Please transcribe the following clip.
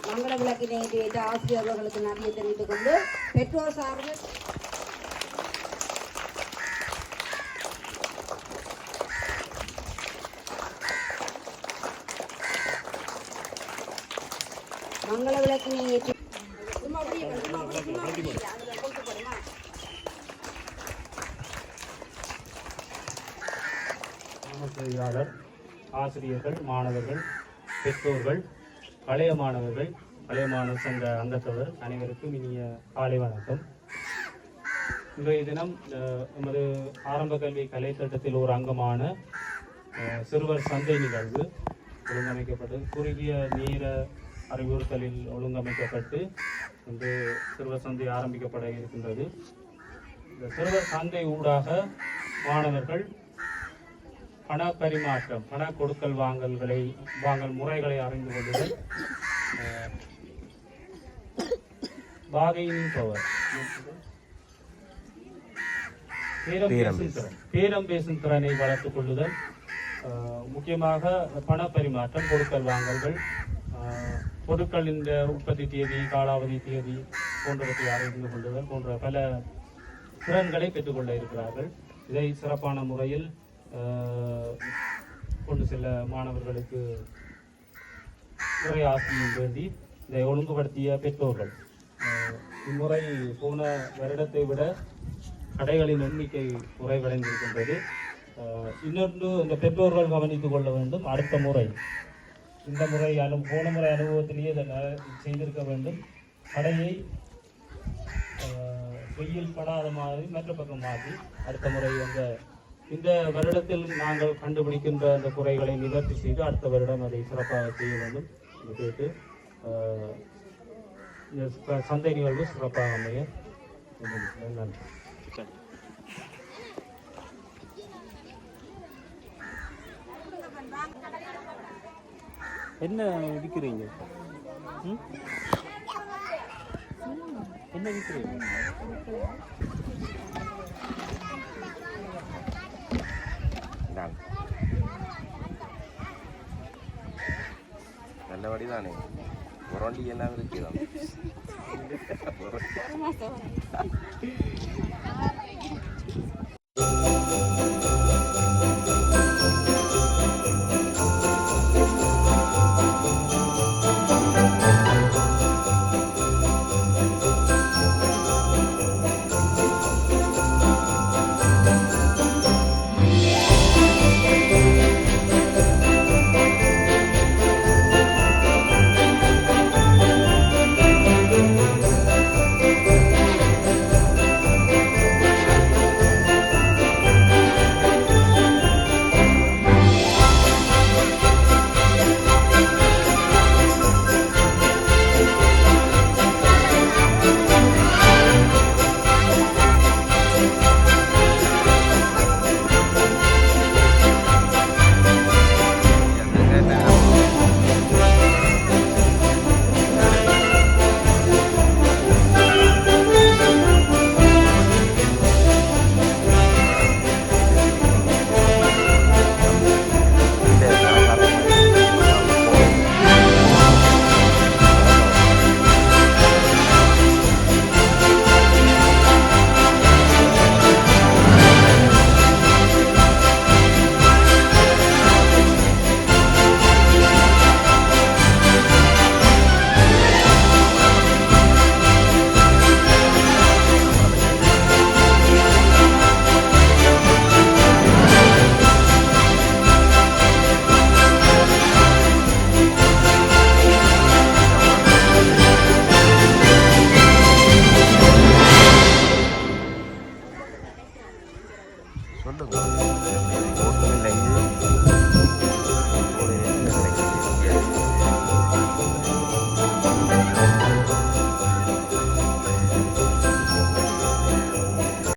மங்கள விளக்கினை ஏற்ற ஆசிரியர்களுக்கு நன்றியை தெரிவித்துக் கொண்டு பெற்றோர் சார்பில் மங்கள விளக்கினை ஏற்றி செய்தியாளர், ஆசிரியர்கள், மாணவர்கள், பெற்றோர்கள், பழைய மாணவர்கள், பழைய மாணவர் சங்க அங்கத்தவர் அனைவருக்கும் இனிய காலை வணக்கம். இன்றைய தினம் நமது ஆரம்ப கல்வி கலை திட்டத்தில் ஒரு அங்கமான சிறுவர் சந்தை நிகழ்வு ஒழுங்கமைக்கப்பட்டு குறுகிய நேர அறிவுறுத்தலில் ஒழுங்கமைக்கப்பட்டு இன்று சிறுவர் சந்தை ஆரம்பிக்கப்பட இருக்கின்றது. இந்த சிறுவர் சந்தை ஊடாக மாணவர்கள் பண பரிமாற்றம், பண கொடுக்கல் வாங்கல் முறைகளை அறிந்து கொள்ளுதல், bargaining power, பேரம் பேசும் திறனை வளர்த்துக் கொள்ளுதல், முக்கியமாக பண பரிமாற்றம், கொடுக்கல் வாங்கல்கள், பொருட்களின் உற்பத்தி தேதி, காலாவதி தேதி போன்றவற்றை அறிந்து கொள்ளுதல் போன்ற பல திறன்களை பெற்றுக்கொள்ள இருக்கிறார்கள். இதை சிறப்பான முறையில் கொண்டு செல்ல மாணவர்களுக்கு உரையாற்றும் வேண்டி இதை ஒழுங்குபடுத்திய பெற்றோர்கள். இம்முறை போன வருடத்தை விட கடைகளின் எண்ணிக்கை குறைவடைந்திருக்கின்றது. இன்னொன்று இந்த பெற்றோர்கள் கவனித்துக் கொள்ள வேண்டும். அடுத்த முறை இந்த முறை போன முறை அனுபவத்திலேயே இதை செய்திருக்க வேண்டும். கடையை வெயில் படாத மாதிரி மற்ற பக்கம் மாற்றி அடுத்த முறை இந்த வருடத்தில் நாங்கள் கண்டுபிடிக்கின்ற அந்த குறைகளை நிவர்த்தி செய்து அடுத்த வருடம் அதை சிறப்பாக செய்ய வேண்டும் என்று கேட்டு இந்த சந்தை நிகழ்வு சிறப்பாக அமைய நன்றி. என்ன விற்கிறீங்க? என்ன விற்கிறீங்க? நல்லபடி தானே புரண்டி எல்லாம் இருக்கிறோம். சொல்லுங்க.